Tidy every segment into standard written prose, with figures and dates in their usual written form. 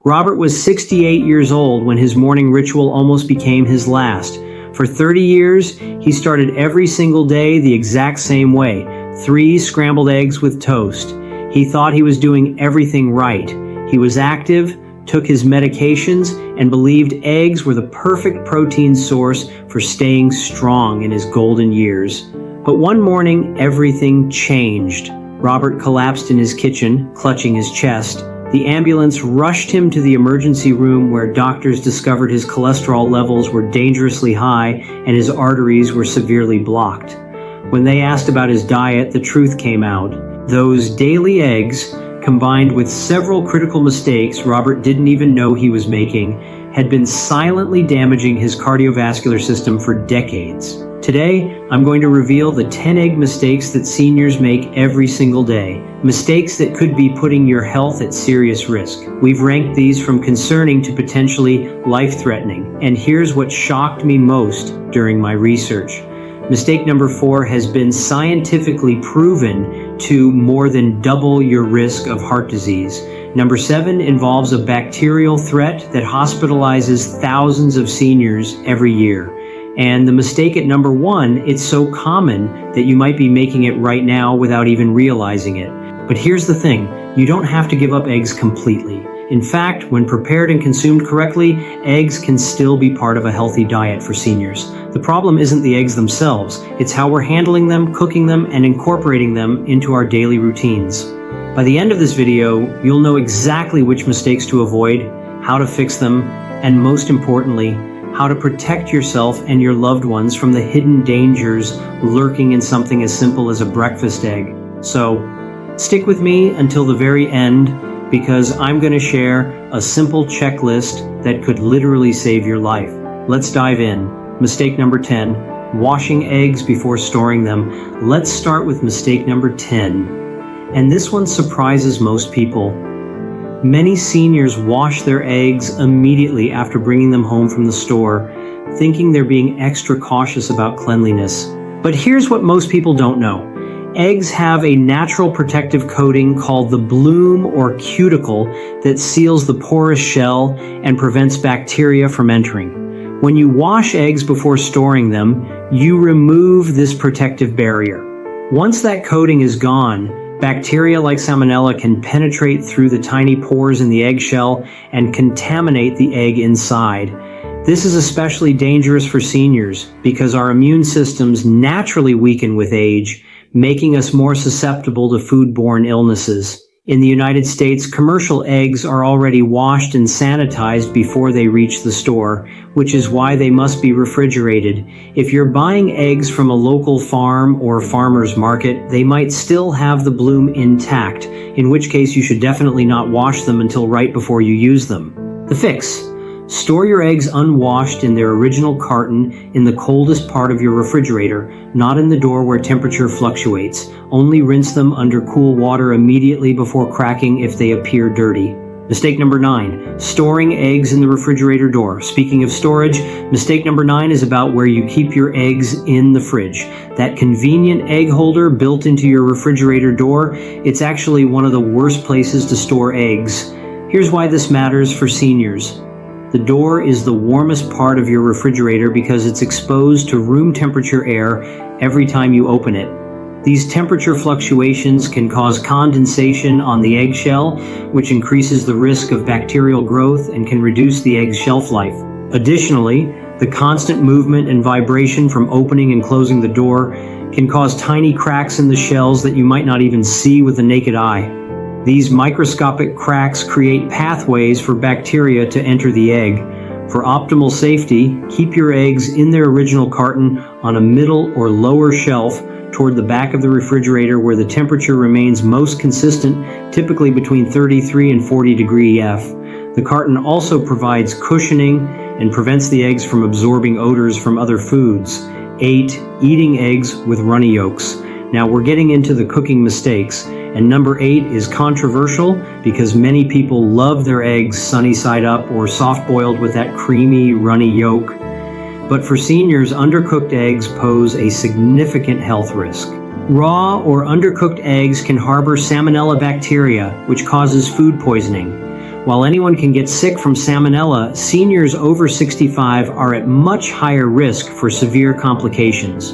Robert was 68 years old when his morning ritual almost became his last. For 30 years, he started every single day the exact same way: 3 scrambled eggs with toast. He thought he was doing everything right. He was active, took his medications, and believed eggs were the perfect protein source for staying strong in his golden years. But one morning, everything changed. Robert collapsed in his kitchen, clutching his chest. The ambulance rushed him to the emergency room where doctors discovered his cholesterol levels were dangerously high and his arteries were severely blocked. When they asked about his diet, the truth came out. Those daily eggs, combined with several critical mistakes Robert didn't even know he was making, had been silently damaging his cardiovascular system for decades. Today, I'm going to reveal the 10 egg mistakes that seniors make every single day. Mistakes that could be putting your health at serious risk. We've ranked these from concerning to potentially life-threatening. And here's what shocked me most during my research. Mistake number 4 has been scientifically proven to more than double your risk of heart disease. Number 7 involves a bacterial threat that hospitalizes thousands of seniors every year. And the mistake at number 1, it's so common that you might be making it right now without even realizing it. But here's the thing, you don't have to give up eggs completely. In fact, when prepared and consumed correctly, eggs can still be part of a healthy diet for seniors. The problem isn't the eggs themselves, it's how we're handling them, cooking them, and incorporating them into our daily routines. By the end of this video, you'll know exactly which mistakes to avoid, how to fix them, and most importantly, how to protect yourself and your loved ones from the hidden dangers lurking in something as simple as a breakfast egg. So, stick with me until the very end, because I'm going to share a simple checklist that could literally save your life. Let's dive in. Mistake number 10, washing eggs before storing them. Let's start with mistake number 10. And this one surprises most people. Many seniors wash their eggs immediately after bringing them home from the store, thinking they're being extra cautious about cleanliness. But here's what most people don't know. Eggs have a natural protective coating called the bloom or cuticle that seals the porous shell and prevents bacteria from entering. When you wash eggs before storing them, you remove this protective barrier. Once that coating is gone, bacteria like Salmonella can penetrate through the tiny pores in the eggshell and contaminate the egg inside. This is especially dangerous for seniors because our immune systems naturally weaken with age, making us more susceptible to foodborne illnesses. In the United States, commercial eggs are already washed and sanitized before they reach the store, which is why they must be refrigerated. If you're buying eggs from a local farm or farmer's market, they might still have the bloom intact, in which case you should definitely not wash them until right before you use them. The fix: store your eggs unwashed in their original carton in the coldest part of your refrigerator, not in the door where temperature fluctuates. Only rinse them under cool water immediately before cracking if they appear dirty. Mistake number 9, storing eggs in the refrigerator door. Speaking of storage, mistake number 9 is about where you keep your eggs in the fridge. That convenient egg holder built into your refrigerator door, it's actually one of the worst places to store eggs. Here's why this matters for seniors. The door is the warmest part of your refrigerator because it's exposed to room temperature air every time you open it. These temperature fluctuations can cause condensation on the eggshell, which increases the risk of bacterial growth and can reduce the egg's shelf life. Additionally, the constant movement and vibration from opening and closing the door can cause tiny cracks in the shells that you might not even see with the naked eye. These microscopic cracks create pathways for bacteria to enter the egg. For optimal safety, keep your eggs in their original carton on a middle or lower shelf toward the back of the refrigerator where the temperature remains most consistent, typically between 33 and 40 degrees F. The carton also provides cushioning and prevents the eggs from absorbing odors from other foods. 8. Eating eggs with runny yolks. Now we're getting into the cooking mistakes, and number 8 is controversial because many people love their eggs sunny side up or soft-boiled with that creamy, runny yolk. But for seniors, undercooked eggs pose a significant health risk. Raw or undercooked eggs can harbor Salmonella bacteria, which causes food poisoning. While anyone can get sick from salmonella, seniors over 65 are at much higher risk for severe complications.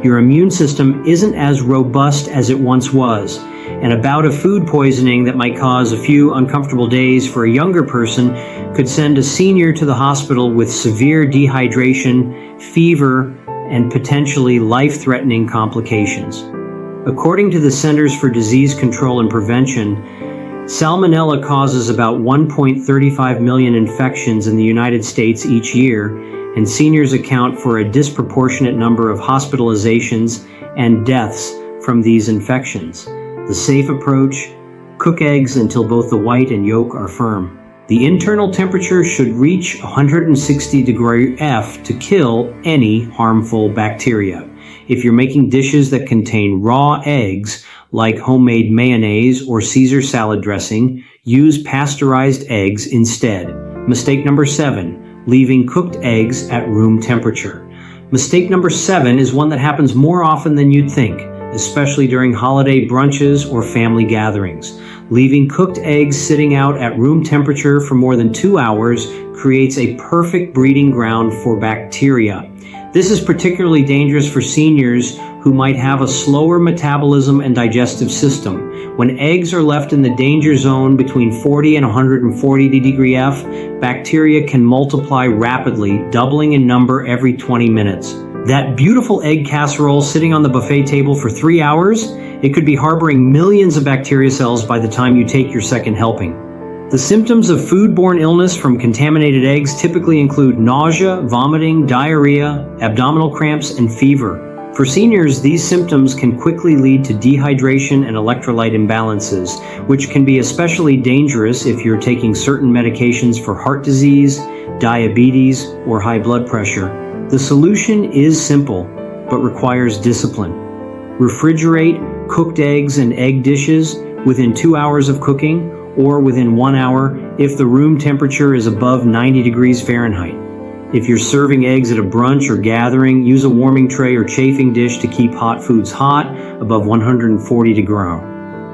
Your immune system isn't as robust as it once was, and a bout of food poisoning that might cause a few uncomfortable days for a younger person could send a senior to the hospital with severe dehydration, fever, and potentially life-threatening complications. According to the Centers for Disease Control and Prevention, salmonella causes about 1.35 million infections in the United States each year, and seniors account for a disproportionate number of hospitalizations and deaths from these infections. The safe approach: cook eggs until both the white and yolk are firm. The internal temperature should reach 160 degrees F to kill any harmful bacteria. If you're making dishes that contain raw eggs, like homemade mayonnaise or Caesar salad dressing, use pasteurized eggs instead. Mistake number 7, leaving cooked eggs at room temperature. Mistake number 7 is one that happens more often than you'd think, especially during holiday brunches or family gatherings. Leaving cooked eggs sitting out at room temperature for more than 2 hours creates a perfect breeding ground for bacteria. This is particularly dangerous for seniors who might have a slower metabolism and digestive system. When eggs are left in the danger zone between 40 and 140 degrees F, bacteria can multiply rapidly, doubling in number every 20 minutes. That beautiful egg casserole sitting on the buffet table for 3 hours, it could be harboring millions of bacteria cells by the time you take your second helping. The symptoms of foodborne illness from contaminated eggs typically include nausea, vomiting, diarrhea, abdominal cramps, and fever. For seniors, these symptoms can quickly lead to dehydration and electrolyte imbalances, which can be especially dangerous if you're taking certain medications for heart disease, diabetes, or high blood pressure. The solution is simple, but requires discipline. Refrigerate cooked eggs and egg dishes within 2 hours of cooking, or within 1 hour if the room temperature is above 90 degrees Fahrenheit. If you're serving eggs at a brunch or gathering, use a warming tray or chafing dish to keep hot foods hot above 140 degrees.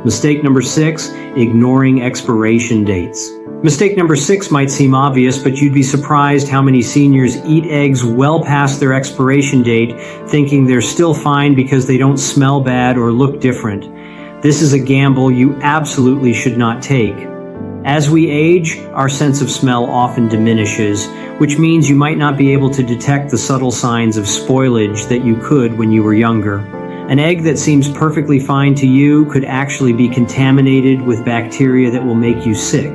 Mistake number 6, ignoring expiration dates. Mistake number 6 might seem obvious, but you'd be surprised how many seniors eat eggs well past their expiration date, thinking they're still fine because they don't smell bad or look different. This is a gamble you absolutely should not take. As we age, our sense of smell often diminishes, which means you might not be able to detect the subtle signs of spoilage that you could when you were younger. An egg that seems perfectly fine to you could actually be contaminated with bacteria that will make you sick.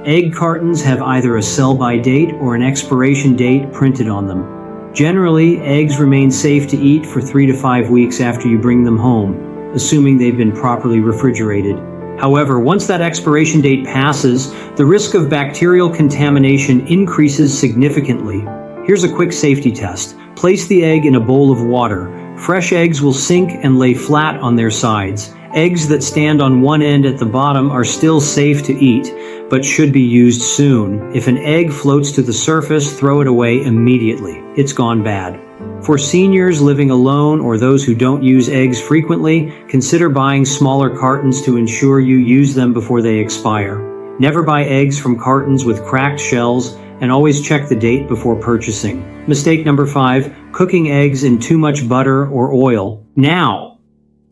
Egg cartons have either a sell-by date or an expiration date printed on them. Generally, eggs remain safe to eat for 3 to 5 weeks after you bring them home, assuming they've been properly refrigerated. However, once that expiration date passes, the risk of bacterial contamination increases significantly. Here's a quick safety test. Place the egg in a bowl of water. Fresh eggs will sink and lay flat on their sides. Eggs that stand on one end at the bottom are still safe to eat, but should be used soon. If an egg floats to the surface, throw it away immediately. It's gone bad. For seniors living alone or those who don't use eggs frequently, consider buying smaller cartons to ensure you use them before they expire. Never buy eggs from cartons with cracked shells, and always check the date before purchasing. Mistake number 5, cooking eggs in too much butter or oil. Now,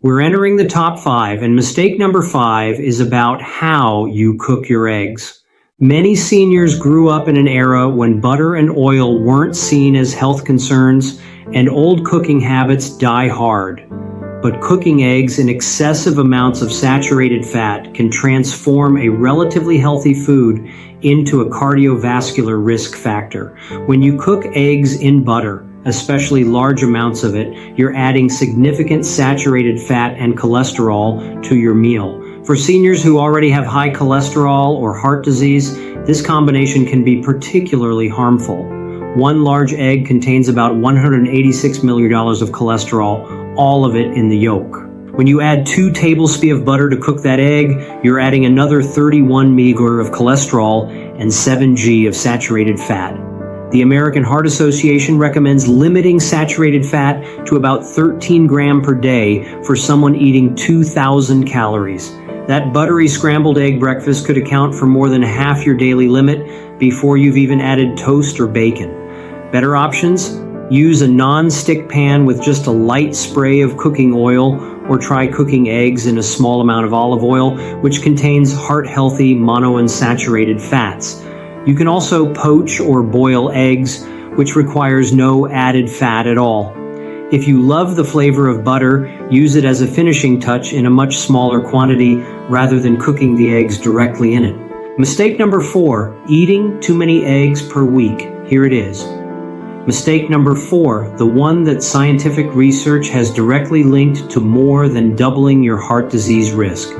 we're entering the top 5, and mistake number 5 is about how you cook your eggs. Many seniors grew up in an era when butter and oil weren't seen as health concerns, and old cooking habits die hard. But cooking eggs in excessive amounts of saturated fat can transform a relatively healthy food into a cardiovascular risk factor. When you cook eggs in butter, especially large amounts of it, you're adding significant saturated fat and cholesterol to your meal. For seniors who already have high cholesterol or heart disease, this combination can be particularly harmful. One large egg contains about 186 milliliters of cholesterol, all of it in the yolk. When you add 2 tablespoons of butter to cook that egg, you're adding another 31 mg of cholesterol and 7 g of saturated fat. The American Heart Association recommends limiting saturated fat to about 13 grams per day for someone eating 2,000 calories. That buttery scrambled egg breakfast could account for more than half your daily limit before you've even added toast or bacon. Better options? Use a non-stick pan with just a light spray of cooking oil, or try cooking eggs in a small amount of olive oil, which contains heart-healthy monounsaturated fats. You can also poach or boil eggs, which requires no added fat at all. If you love the flavor of butter, use it as a finishing touch in a much smaller quantity rather than cooking the eggs directly in it. Mistake number 4, eating too many eggs per week. Here it is. Mistake number 4, the one that scientific research has directly linked to more than doubling your heart disease risk.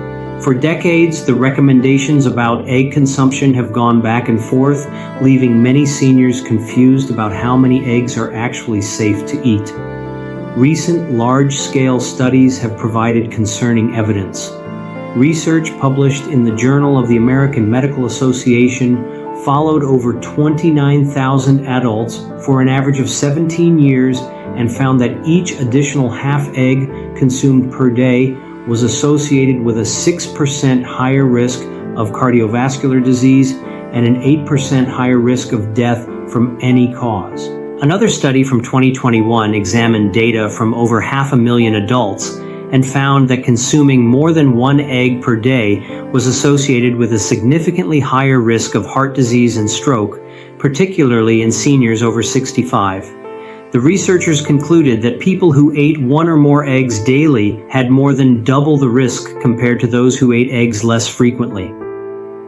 For decades, the recommendations about egg consumption have gone back and forth, leaving many seniors confused about how many eggs are actually safe to eat. Recent large-scale studies have provided concerning evidence. Research published in the Journal of the American Medical Association followed over 29,000 adults for an average of 17 years and found that each additional half egg consumed per day was associated with a 6% higher risk of cardiovascular disease and an 8% higher risk of death from any cause. Another study from 2021 examined data from over 500,000 adults and found that consuming more than 1 egg per day was associated with a significantly higher risk of heart disease and stroke, particularly in seniors over 65. The researchers concluded that people who ate 1 or more eggs daily had more than double the risk compared to those who ate eggs less frequently.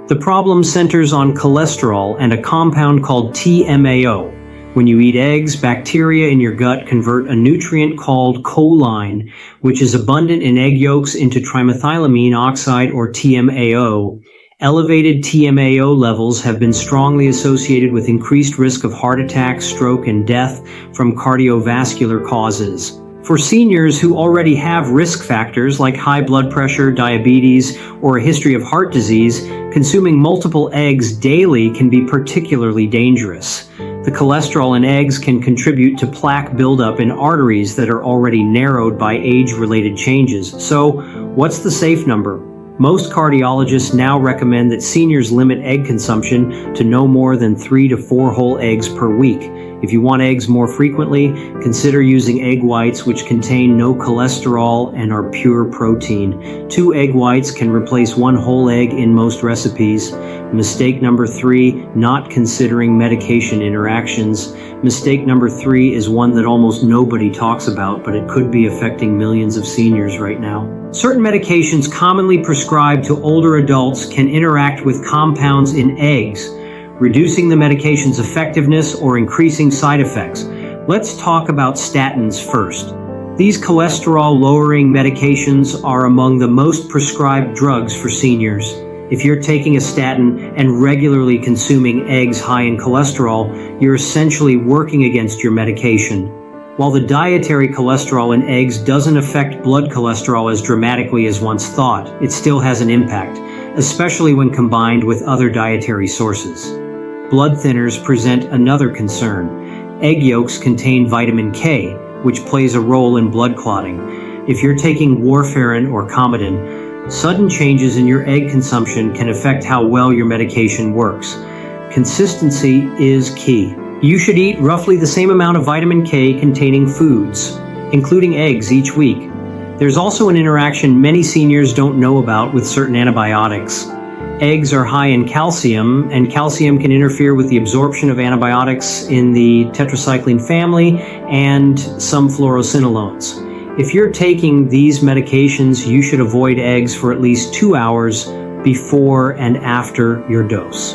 The problem centers on cholesterol and a compound called TMAO. When you eat eggs, bacteria in your gut convert a nutrient called choline, which is abundant in egg yolks, into trimethylamine oxide, or TMAO. Elevated TMAO levels have been strongly associated with increased risk of heart attack, stroke, and death from cardiovascular causes. For seniors who already have risk factors like high blood pressure, diabetes, or a history of heart disease, consuming multiple eggs daily can be particularly dangerous. The cholesterol in eggs can contribute to plaque buildup in arteries that are already narrowed by age-related changes. So, what's the safe number? Most cardiologists now recommend that seniors limit egg consumption to no more than 3 to 4 whole eggs per week. If you want eggs more frequently, consider using egg whites, which contain no cholesterol and are pure protein. 2 egg whites can replace 1 whole egg in most recipes. Mistake number 3, not considering medication interactions. Mistake number 3 is one that almost nobody talks about, but it could be affecting millions of seniors right now. Certain medications commonly prescribed to older adults can interact with compounds in eggs, reducing the medication's effectiveness or increasing side effects. Let's talk about statins first. These cholesterol-lowering medications are among the most prescribed drugs for seniors. If you're taking a statin and regularly consuming eggs high in cholesterol, you're essentially working against your medication. While the dietary cholesterol in eggs doesn't affect blood cholesterol as dramatically as once thought, it still has an impact, especially when combined with other dietary sources. Blood thinners present another concern. Egg yolks contain vitamin K, which plays a role in blood clotting. If you're taking warfarin or Coumadin, sudden changes in your egg consumption can affect how well your medication works. Consistency is key. You should eat roughly the same amount of vitamin K containing foods, including eggs, each week. There's also an interaction many seniors don't know about with certain antibiotics. Eggs are high in calcium, and calcium can interfere with the absorption of antibiotics in the tetracycline family and some fluoroquinolones. If you're taking these medications, you should avoid eggs for at least 2 hours before and after your dose.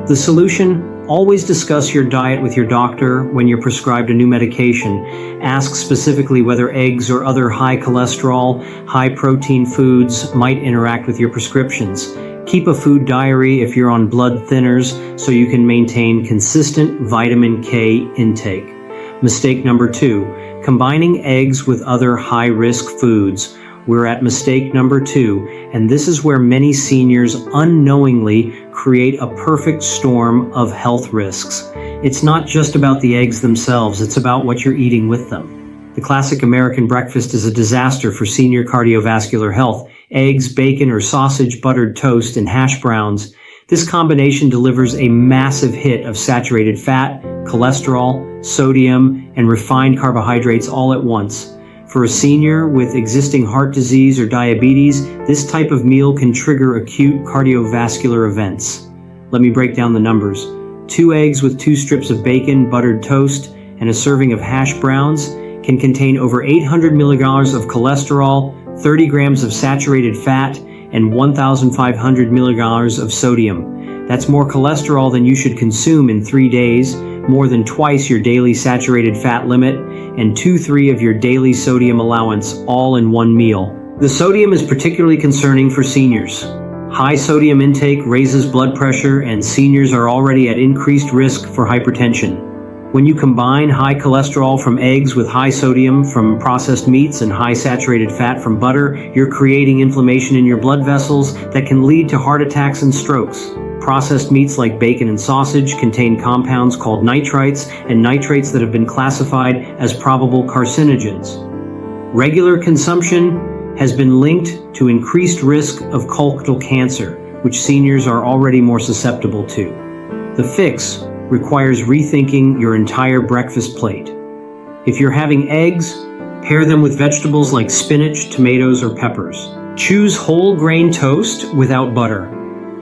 The solution: always discuss your diet with your doctor when you're prescribed a new medication. Ask specifically whether eggs or other high cholesterol, high protein foods might interact with your prescriptions. Keep a food diary if you're on blood thinners so you can maintain consistent vitamin K intake. Mistake number 2, combining eggs with other high-risk foods. We're at mistake number 2, and this is where many seniors unknowingly create a perfect storm of health risks. It's not just about the eggs themselves, it's about what you're eating with them. The classic American breakfast is a disaster for senior cardiovascular health. eggs, bacon or sausage, buttered toast, and hash browns. This combination delivers a massive hit of saturated fat, cholesterol, sodium, and refined carbohydrates all at once. For a senior with existing heart disease or diabetes, this type of meal can trigger acute cardiovascular events. Let me break down the numbers. 2 eggs with 2 strips of bacon, buttered toast, and a serving of hash browns can contain over 800 milligrams of cholesterol, 30 grams of saturated fat, and 1,500 milligrams of sodium. That's more cholesterol than you should consume in 3 days, more than twice your daily saturated fat limit, and 2/3 of your daily sodium allowance, all in one meal. The sodium is particularly concerning for seniors. High sodium intake raises blood pressure, and seniors are already at increased risk for hypertension. When you combine high cholesterol from eggs with high sodium from processed meats and high saturated fat from butter, you're creating inflammation in your blood vessels that can lead to heart attacks and strokes. Processed meats like bacon and sausage contain compounds called nitrites and nitrates that have been classified as probable carcinogens. Regular consumption has been linked to increased risk of colorectal cancer, which seniors are already more susceptible to. The fix requires rethinking your entire breakfast plate. If you're having eggs, pair them with vegetables like spinach, tomatoes, or peppers. Choose whole grain toast without butter.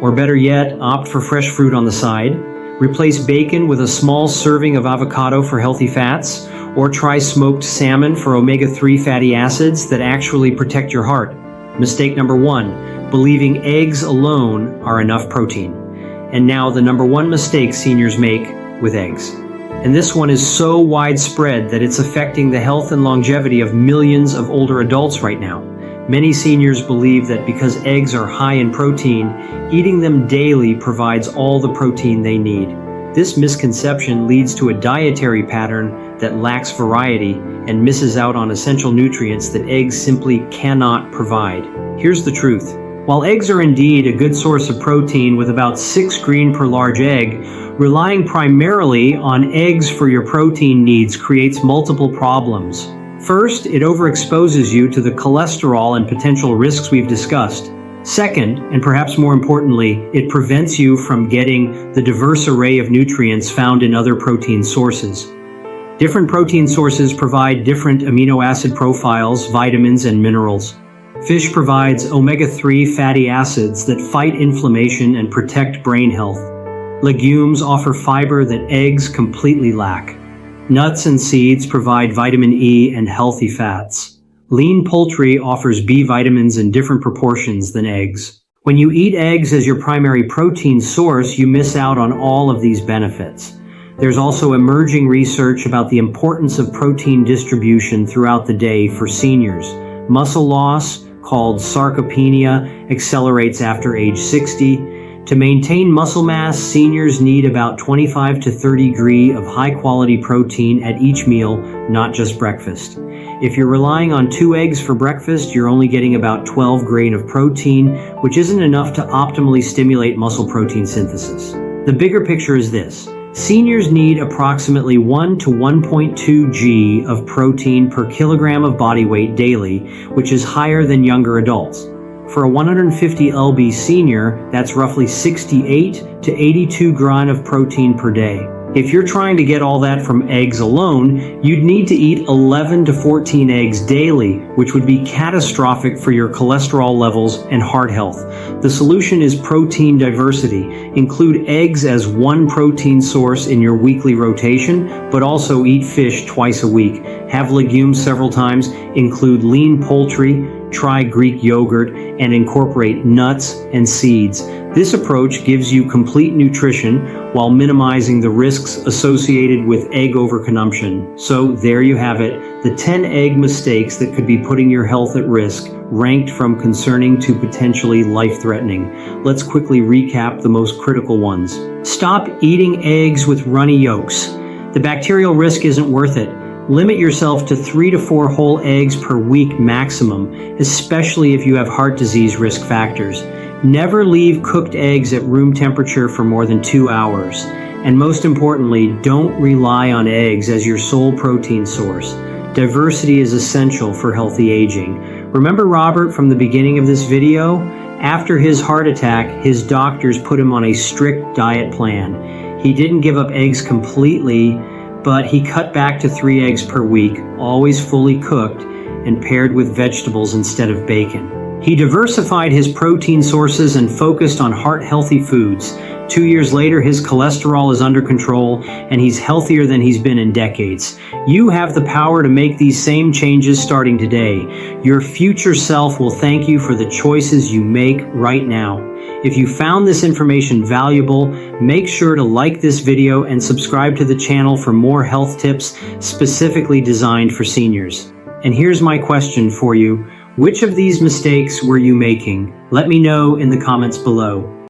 Or better yet, opt for fresh fruit on the side. Replace bacon with a small serving of avocado for healthy fats, or try smoked salmon for omega-3 fatty acids that actually protect your heart. Mistake number 1, believing eggs alone are enough protein. And now the number 1 mistake seniors make with eggs. And this one is so widespread that it's affecting the health and longevity of millions of older adults right now. Many seniors believe that because eggs are high in protein, eating them daily provides all the protein they need. This misconception leads to a dietary pattern that lacks variety and misses out on essential nutrients that eggs simply cannot provide. Here's the truth. While eggs are indeed a good source of protein with about 6 green per large egg, relying primarily on eggs for your protein needs creates multiple problems. First, it overexposes you to the cholesterol and potential risks we've discussed. Second, and perhaps more importantly, it prevents you from getting the diverse array of nutrients found in other protein sources. Different protein sources provide different amino acid profiles, vitamins, and minerals. Fish provides omega-3 fatty acids that fight inflammation and protect brain health. Legumes offer fiber that eggs completely lack. Nuts and seeds provide vitamin E and healthy fats. Lean poultry offers B vitamins in different proportions than eggs. When you eat eggs as your primary protein source, you miss out on all of these benefits. There's also emerging research about the importance of protein distribution throughout the day for seniors. Muscle loss, called sarcopenia, accelerates after age 60. To maintain muscle mass, seniors need about 25 to 30 grams of high-quality protein at each meal, not just breakfast. If you're relying on 2 eggs for breakfast, you're only getting about 12 grams of protein, which isn't enough to optimally stimulate muscle protein synthesis. The bigger picture is this. Seniors need approximately 1 to 1.2 g of protein per kilogram of body weight daily, which is higher than younger adults. For a 150 lb senior, that's roughly 68 to 82 grams of protein per day. If you're trying to get all that from eggs alone, you'd need to eat 11 to 14 eggs daily, which would be catastrophic for your cholesterol levels and heart health. The solution is protein diversity. Include eggs as one protein source in your weekly rotation, but also eat fish twice a week. Have legumes several times, include lean poultry, try Greek yogurt, and incorporate nuts and seeds. This approach gives you complete nutrition while minimizing the risks associated with egg overconsumption. So there you have it, the 10 egg mistakes that could be putting your health at risk, ranked from concerning to potentially life-threatening. Let's quickly recap the most critical ones. Stop eating eggs with runny yolks. The bacterial risk isn't worth it. Limit yourself to 3 to 4 whole eggs per week maximum, especially if you have heart disease risk factors. Never leave cooked eggs at room temperature for more than 2 hours. And most importantly, don't rely on eggs as your sole protein source. Diversity is essential for healthy aging. Remember Robert from the beginning of this video? After his heart attack, his doctors put him on a strict diet plan. He didn't give up eggs completely, but he cut back to 3 eggs per week, always fully cooked and paired with vegetables instead of bacon. He diversified his protein sources and focused on heart-healthy foods. 2 years later, his cholesterol is under control and he's healthier than he's been in decades. You have the power to make these same changes starting today. Your future self will thank you for the choices you make right now. If you found this information valuable, make sure to like this video and subscribe to the channel for more health tips specifically designed for seniors. And here's my question for you. Which of these mistakes were you making? Let me know in the comments below.